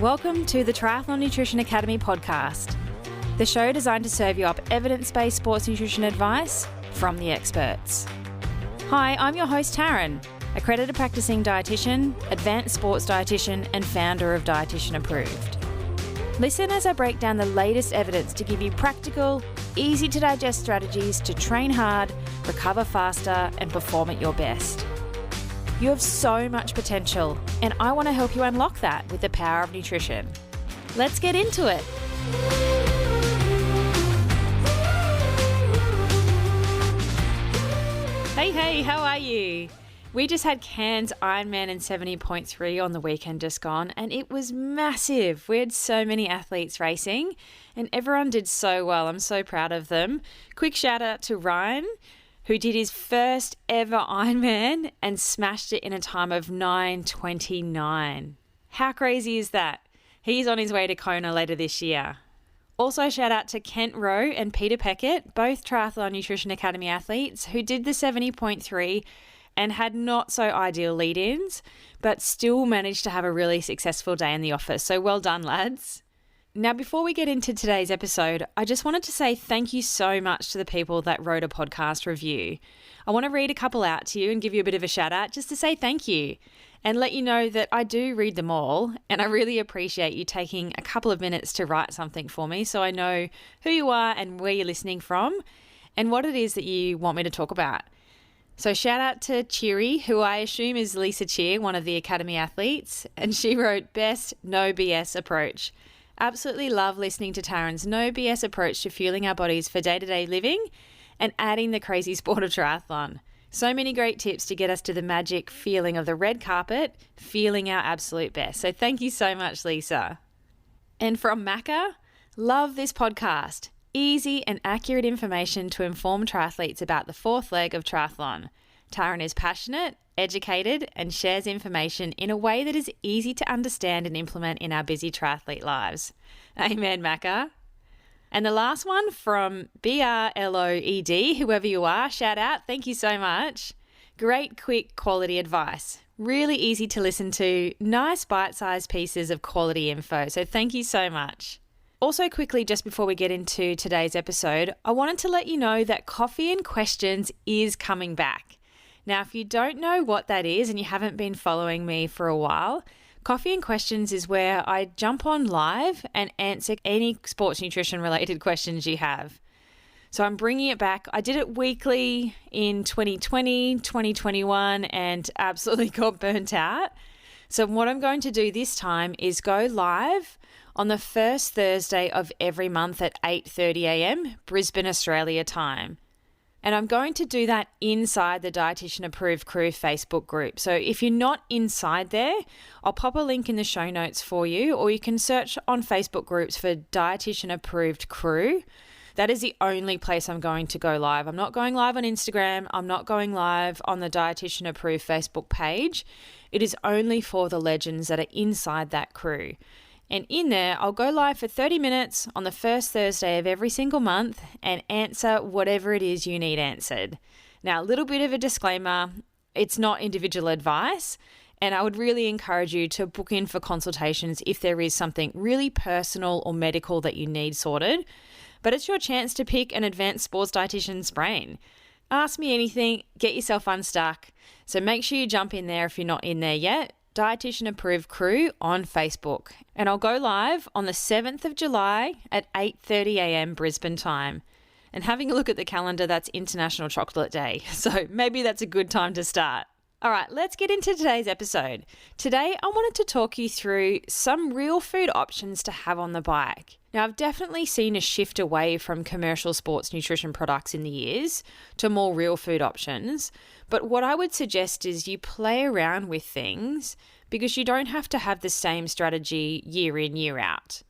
Welcome to the Triathlon Nutrition Academy podcast, the show designed to serve you up evidence-based sports nutrition advice from the experts. Hi, I'm your host Taryn, accredited practicing dietitian, advanced sports dietitian, and founder of Dietitian Approved. Listen as I break down the latest evidence to give you practical, easy to digest strategies to train hard, recover faster, and perform at your best. You have so much potential, and I want to help you unlock that with the power of nutrition. Let's get into it. Hey, how are you? We just had Cairns Ironman and 70.3 on the weekend just gone, and it was massive. We had so many athletes racing, and everyone did so well. I'm so proud of them. Quick shout out to Ryan, who did his first ever Ironman and smashed it in a time of 9:29. How crazy is that? He's on his way to Kona later this year. Also shout out to Kent Rowe and Peter Peckett, both Triathlon Nutrition Academy athletes who did the 70.3 and had not so ideal lead-ins, but still managed to have a really successful day in the office. So well done, lads. Now, before we get into today's episode, I just wanted to say thank you so much to the people that wrote a podcast review. I want to read a couple out to you and give you a bit of a shout out just to say thank you and let you know that I do read them all, and I really appreciate you taking a couple of minutes to write something for me so I know who you are and where you're listening from and what it is that you want me to talk about. So shout out to Cheery, who I assume is Lisa Cheer, one of the Academy athletes, and she wrote best no BS approach. Absolutely love listening to Taryn's no BS approach to fueling our bodies for day-to-day living and adding the crazy sport of triathlon. So many great tips to get us to the magic feeling of the red carpet, feeling our absolute best. So thank you so much, Lisa. And from Macca, love this podcast. Easy and accurate information to inform triathletes about the fourth leg of triathlon. Taryn is passionate, educated, and shares information in a way that is easy to understand and implement in our busy triathlete lives. Amen, Macca. And the last one from BRLOED, whoever you are, shout out, thank you so much. Great, quick, quality advice. Really easy to listen to, nice bite-sized pieces of quality info. So thank you so much. Also quickly, just before we get into today's episode, I wanted to let you know that Coffee and Questions is coming back. Now, if you don't know what that is and you haven't been following me for a while, Coffee and Questions is where I jump on live and answer any sports nutrition related questions you have. So I'm bringing it back. I did it weekly in 2020, 2021, and absolutely got burnt out. So what I'm going to do this time is go live on the first Thursday of every month at 8:30 a.m. Brisbane, Australia time. And I'm going to do that inside the Dietitian Approved Crew Facebook group. So if you're not inside there, I'll pop a link in the show notes for you, or you can search on Facebook groups for Dietitian Approved Crew. That is the only place I'm going to go live. I'm not going live on Instagram. I'm not going live on the Dietitian Approved Facebook page. It is only for the legends that are inside that crew. And in there, I'll go live for 30 minutes on the first Thursday of every single month and answer whatever it is you need answered. Now, a little bit of a disclaimer, it's not individual advice, and I would really encourage you to book in for consultations if there is something really personal or medical that you need sorted. But it's your chance to pick an advanced sports dietitian's brain. Ask me anything, get yourself unstuck. So make sure you jump in there if you're not in there yet. Dietitian Approved Crew on Facebook. And I'll go live on the 7th of July at 8:30 a.m. Brisbane time. And having a look at the calendar, that's International Chocolate Day. So maybe that's a good time to start. All right, let's get into today's episode. Today, I wanted to talk you through some real food options to have on the bike. Now, I've definitely seen a shift away from commercial sports nutrition products in the years to more real food options. But what I would suggest is you play around with things because you don't have to have the same strategy year in, year out.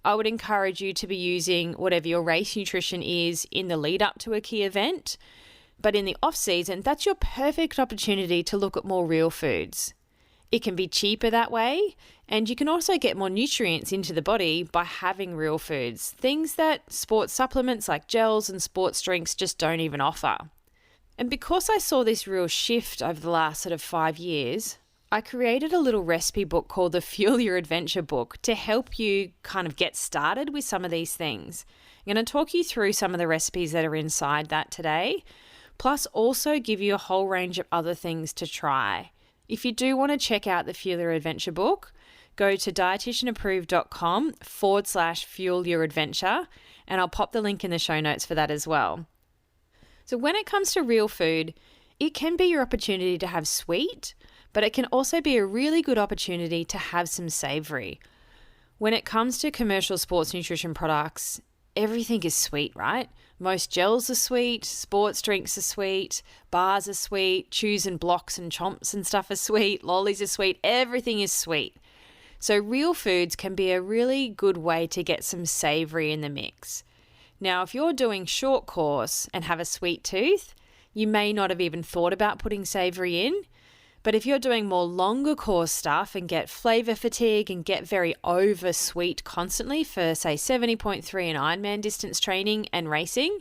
I would encourage you to be using whatever your race nutrition is in the lead up to a key event. But in the off season, that's your perfect opportunity to look at more real foods. It can be cheaper that way, and you can also get more nutrients into the body by having real foods, things that sports supplements like gels and sports drinks just don't even offer. And because I saw this real shift over the last 5 years, I created a little recipe book called the Fuel Your Adventure book to help you kind of get started with some of these things. I'm going to talk you through some of the recipes that are inside that today, plus also give you a whole range of other things to try. If you do want to check out the Fuel Your Adventure book, go to dietitianapproved.com/fuel your adventure, and I'll pop the link in the show notes for that as well. So when it comes to real food, it can be your opportunity to have sweet, but it can also be a really good opportunity to have some savoury. When it comes to commercial sports nutrition products, everything is sweet, right? Most gels are sweet, sports drinks are sweet, bars are sweet, chews and blocks and chomps and stuff are sweet, lollies are sweet, everything is sweet. So real foods can be a really good way to get some savoury in the mix. Now, if you're doing short course and have a sweet tooth, you may not have even thought about putting savoury in. But if you're doing more longer course stuff and get flavour fatigue and get very over sweet constantly for, say, 70.3 and Ironman distance training and racing,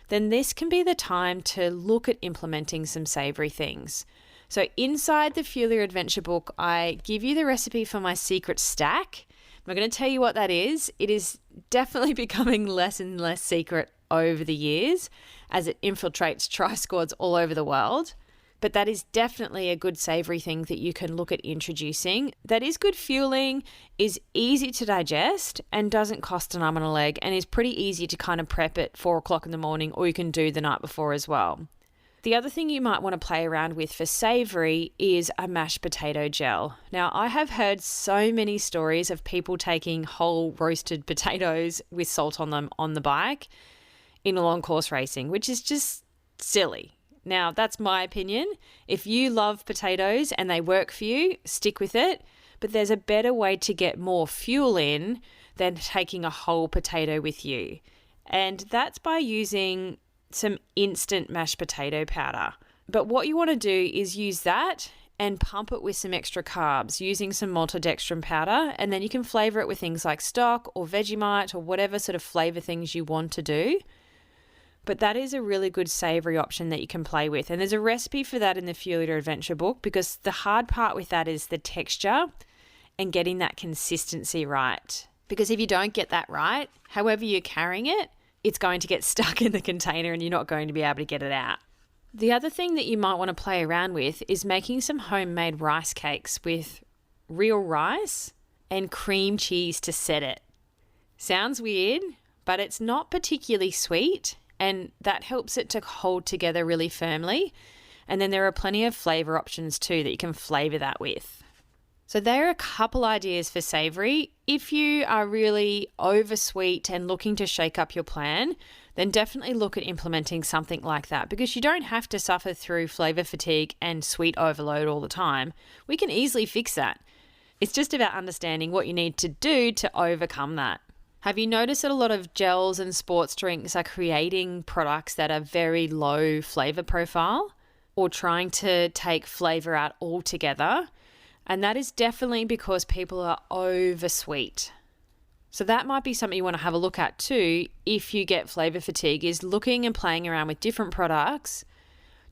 then this can be the time to look at implementing some savoury things. So inside the Fuel Your Adventure book, I give you the recipe for my secret stack. I'm going to tell you what that is. It is definitely becoming less and less secret over the years as it infiltrates tri squads all over the world. But that is definitely a good savoury thing that you can look at introducing. That is good fueling, is easy to digest, and doesn't cost an arm and a leg, and is pretty easy to kind of prep at 4 o'clock in the morning, or you can do the night before as well. The other thing you might want to play around with for savoury is a mashed potato gel. Now, I have heard so many stories of people taking whole roasted potatoes with salt on them on the bike in long course racing, which is just silly. Now, that's my opinion. If you love potatoes and they work for you, stick with it. But there's a better way to get more fuel in than taking a whole potato with you. And that's by using some instant mashed potato powder. But what you want to do is use that and pump it with some extra carbs using some maltodextrin powder. And then you can flavour it with things like stock or Vegemite or whatever sort of flavour things you want to do. But that is a really good savoury option that you can play with. And there's a recipe for that in the Fuel Your Adventure book, because the hard part with that is the texture and getting that consistency right. Because if you don't get that right, however you're carrying it, it's going to get stuck in the container and you're not going to be able to get it out. The other thing that you might want to play around with is making some homemade rice cakes with real rice and cream cheese to set it. Sounds weird, but it's not particularly sweet, and that helps it to hold together really firmly. And then there are plenty of flavour options too that you can flavour that with. So there are a couple ideas for savoury. If you are really oversweet and looking to shake up your plan, then definitely look at implementing something like that, because you don't have to suffer through flavour fatigue and sweet overload all the time. We can easily fix that. It's just about understanding what you need to do to overcome that. Have you noticed that a lot of gels and sports drinks are creating products that are very low flavour profile or trying to take flavour out altogether? And that is definitely because people are oversweet. So that might be something you want to have a look at too if you get flavour fatigue, is looking and playing around with different products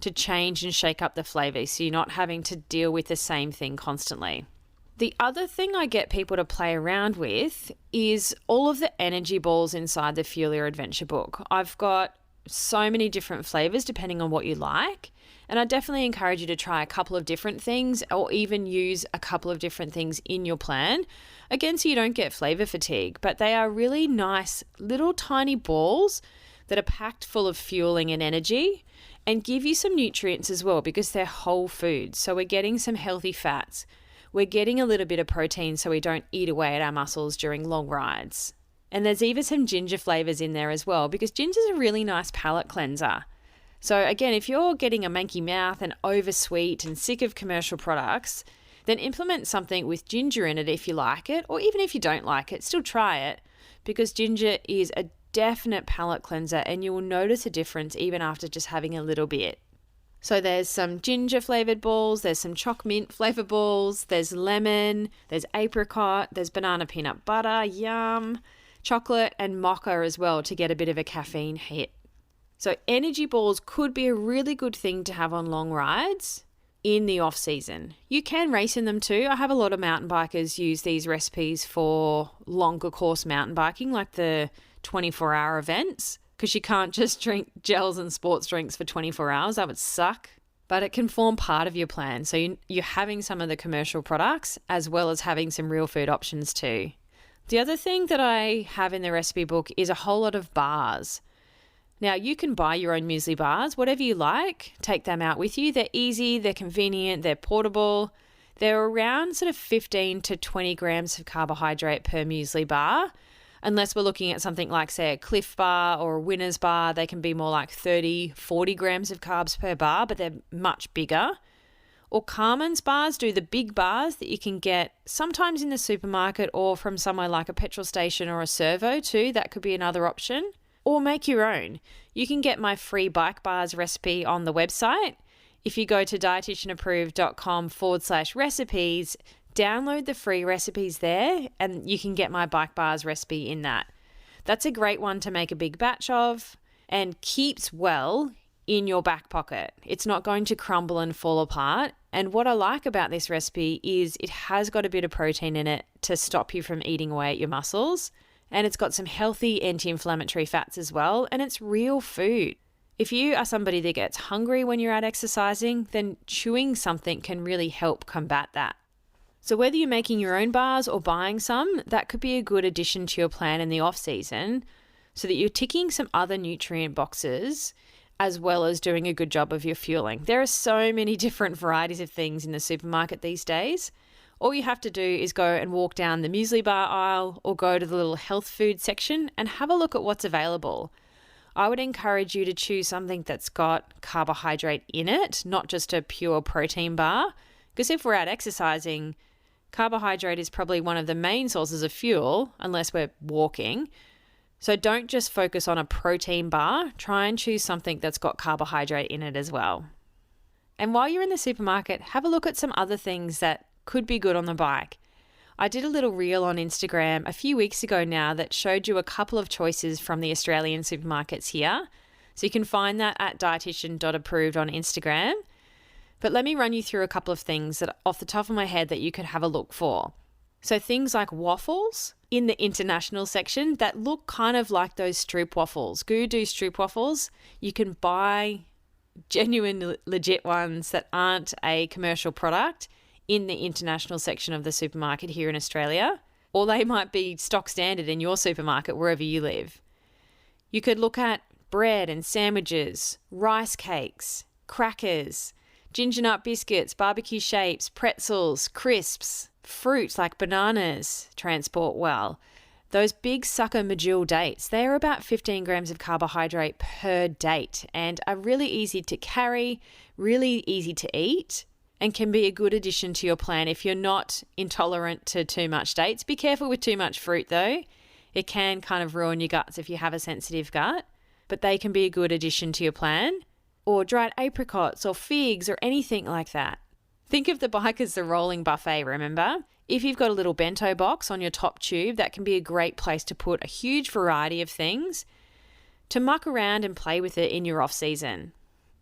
to change and shake up the flavour so you're not having to deal with the same thing constantly. The other thing I get people to play around with is all of the energy balls inside the Fuel Your Adventure book. I've got so many different flavors depending on what you like, and I definitely encourage you to try a couple of different things or even use a couple of different things in your plan, again, so you don't get flavor fatigue. But they are really nice little tiny balls that are packed full of fueling and energy and give you some nutrients as well, because they're whole foods. So we're getting some healthy fats. We're getting a little bit of protein so we don't eat away at our muscles during long rides. And there's even some ginger flavors in there as well, because ginger is a really nice palate cleanser. So again, if you're getting a manky mouth and oversweet and sick of commercial products, then implement something with ginger in it if you like it, or even if you don't like it, still try it, because ginger is a definite palate cleanser and you will notice a difference even after just having a little bit. So there's some ginger flavored balls, there's some choc mint flavor balls, there's lemon, there's apricot, there's banana peanut butter, yum, chocolate and mocha as well to get a bit of a caffeine hit. So energy balls could be a really good thing to have on long rides, in the off season. You can race in them too. I have a lot of mountain bikers use these recipes for longer course mountain biking, like the 24-hour events, because you can't just drink gels and sports drinks for 24 hours. That would suck. But it can form part of your plan. So you're having some of the commercial products as well as having some real food options too. The other thing that I have in the recipe book is a whole lot of bars. Now, you can buy your own muesli bars, whatever you like, take them out with you. They're easy, they're convenient, they're portable. They're around sort of 15 to 20 grams of carbohydrate per muesli bar. Unless we're looking at something like, say, a Cliff bar or a Winner's bar, they can be more like 30, 40 grams of carbs per bar, but they're much bigger. Or Carmen's bars do the big bars that you can get sometimes in the supermarket or from somewhere like a petrol station or a servo too. That could be another option. Or make your own. You can get my free bike bars recipe on the website. If you go to dietitianapproved.com/recipes, download the free recipes there and you can get my bike bars recipe in that. That's a great one to make a big batch of and keeps well in your back pocket. It's not going to crumble and fall apart. And what I like about this recipe is it has got a bit of protein in it to stop you from eating away at your muscles. And it's got some healthy anti-inflammatory fats as well. And it's real food. If you are somebody that gets hungry when you're out exercising, then chewing something can really help combat that. So whether you're making your own bars or buying some, that could be a good addition to your plan in the off season so that you're ticking some other nutrient boxes as well as doing a good job of your fueling. There are so many different varieties of things in the supermarket these days. All you have to do is go and walk down the muesli bar aisle or go to the little health food section and have a look at what's available. I would encourage you to choose something that's got carbohydrate in it, not just a pure protein bar. Because if we're out exercising, carbohydrate is probably one of the main sources of fuel, unless we're walking. So don't just focus on a protein bar. Try and choose something that's got carbohydrate in it as well. And while you're in the supermarket, have a look at some other things that could be good on the bike. I did a little reel on Instagram a few weeks ago now that showed you a couple of choices from the Australian supermarkets here. So you can find that at dietitian.approved on Instagram. But let me run you through a couple of things that off the top of my head that you could have a look for. So things like waffles in the international section that look kind of like those Stroop waffles. Goo-do Stroop waffles. You can buy genuine, legit ones that aren't a commercial product in the international section of the supermarket here in Australia, or they might be stock standard in your supermarket wherever you live. You could look at bread and sandwiches, rice cakes, crackers, ginger nut biscuits, barbecue shapes, pretzels, crisps, fruit like bananas transport well. Those big sucker medjool dates, they are about 15 grams of carbohydrate per date and are really easy to carry, really easy to eat, and can be a good addition to your plan if you're not intolerant to too much dates. Be careful with too much fruit though. It can kind of ruin your guts if you have a sensitive gut, but they can be a good addition to your plan. Or dried apricots or figs or anything like that. Think of the bike as the rolling buffet, remember? If you've got a little bento box on your top tube, that can be a great place to put a huge variety of things to muck around and play with it in your off season.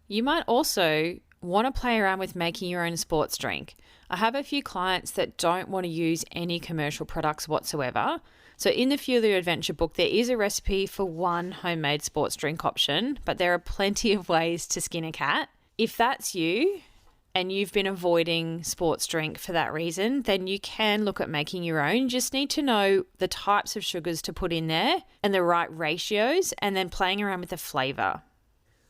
You might also want to play around with making your own sports drink. I have a few clients that don't want to use any commercial products whatsoever. So in the Fuel Your Adventure book, there is a recipe for one homemade sports drink option, but there are plenty of ways to skin a cat. If that's you and you've been avoiding sports drink for that reason, then you can look at making your own. You just need to know the types of sugars to put in there and the right ratios, and then playing around with the flavor.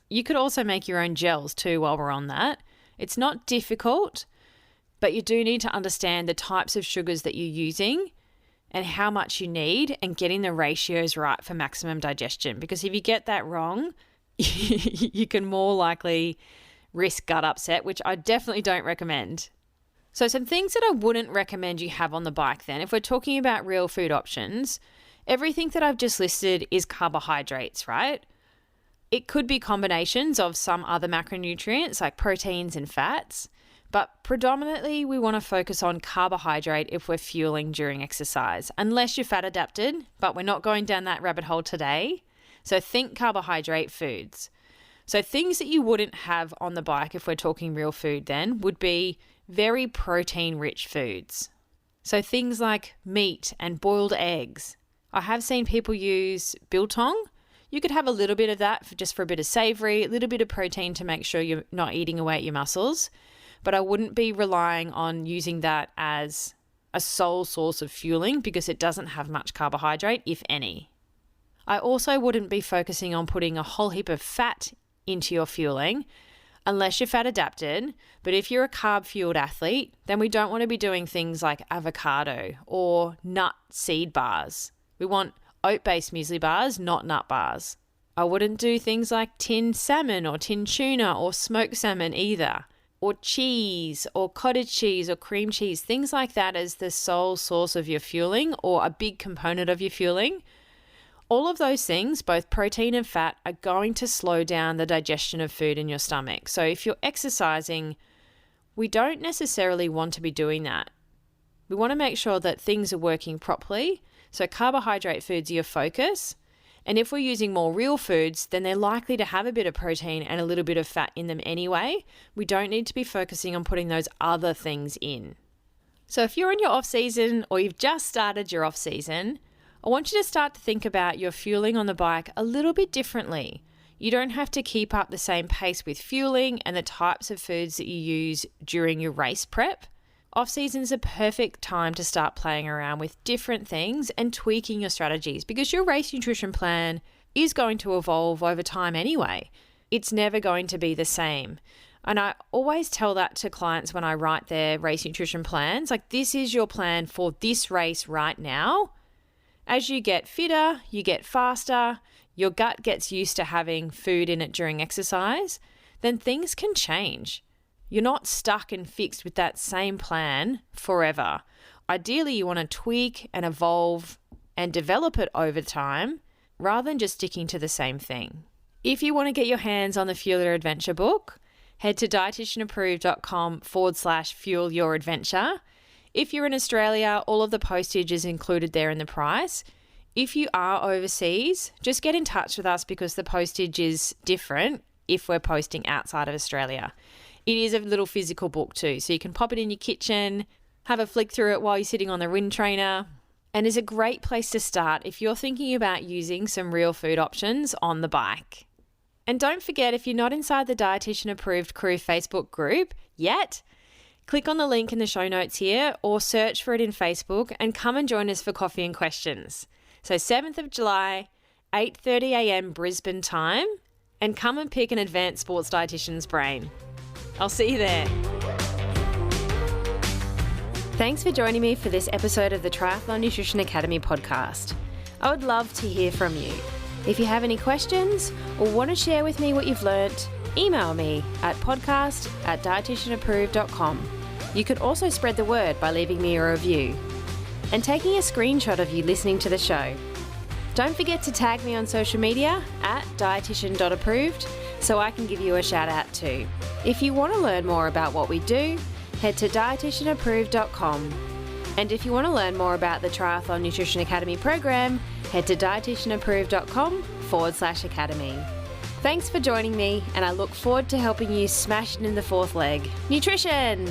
You could also make your own gels too while we're on that. It's not difficult, but you do need to understand the types of sugars that you're using and how much you need and getting the ratios right for maximum digestion. Because if you get that wrong, you can more likely risk gut upset, which I definitely don't recommend. So some things that I wouldn't recommend you have on the bike then, if we're talking about real food options, everything that I've just listed is carbohydrates, right? It could be combinations of some other macronutrients like proteins and fats, but predominantly we want to focus on carbohydrate if we're fueling during exercise, unless you're fat adapted, but we're not going down that rabbit hole today. So think carbohydrate foods. So things that you wouldn't have on the bike, if we're talking real food then, would be very protein-rich foods. So things like meat and boiled eggs. I have seen people use biltong. You could have a little bit of that just for a bit of savoury, a little bit of protein to make sure you're not eating away at your muscles. But I wouldn't be relying on using that as a sole source of fueling because it doesn't have much carbohydrate, if any. I also wouldn't be focusing on putting a whole heap of fat into your fueling unless you're fat adapted. But if you're a carb-fueled athlete, then we don't want to be doing things like avocado or nut seed bars. We want oat-based muesli bars, not nut bars. I wouldn't do things like tinned salmon or tinned tuna or smoked salmon either, or cheese or cottage cheese or cream cheese, things like that as the sole source of your fueling or a big component of your fueling. All of those things, both protein and fat, are going to slow down the digestion of food in your stomach. So if you're exercising, we don't necessarily want to be doing that. We want to make sure that things are working properly. So carbohydrate foods are your focus. And if we're using more real foods, then they're likely to have a bit of protein and a little bit of fat in them anyway. We don't need to be focusing on putting those other things in. So if you're in your off season or you've just started your off season, I want you to start to think about your fueling on the bike a little bit differently. You don't have to keep up the same pace with fueling and the types of foods that you use during your race prep. Off-season is a perfect time to start playing around with different things and tweaking your strategies because your race nutrition plan is going to evolve over time anyway. It's never going to be the same. And I always tell that to clients when I write their race nutrition plans, like this is your plan for this race right now. As you get fitter, you get faster, your gut gets used to having food in it during exercise, then things can change. You're not stuck and fixed with that same plan forever. Ideally, you want to tweak and evolve and develop it over time rather than just sticking to the same thing. If you want to get your hands on the Fuel Your Adventure book, head to dietitianapproved.com/fuel your adventure. If you're in Australia, all of the postage is included there in the price. If you are overseas, just get in touch with us because the postage is different if we're posting outside of Australia. It is a little physical book too, so you can pop it in your kitchen, have a flick through it while you're sitting on the wind trainer, and is a great place to start if you're thinking about using some real food options on the bike. And don't forget, if you're not inside the Dietitian Approved Crew Facebook group yet, click on the link in the show notes here or search for it in Facebook and come and join us for coffee and questions. So 7th of July, 8:30 a.m. Brisbane time, and come and pick an advanced sports dietitian's brain. I'll see you there. Thanks for joining me for this episode of the Triathlon Nutrition Academy podcast. I would love to hear from you. If you have any questions or want to share with me what you've learnt, email me at podcast@dietitianapproved.com. You could also spread the word by leaving me a review and taking a screenshot of you listening to the show. Don't forget to tag me on social media at dietitian.approved so I can give you a shout out too. If you want to learn more about what we do, head to dietitianapproved.com. And if you want to learn more about the Triathlon Nutrition Academy program, head to dietitianapproved.com/academy. Thanks for joining me, and I look forward to helping you smash it in the fourth leg. Nutrition!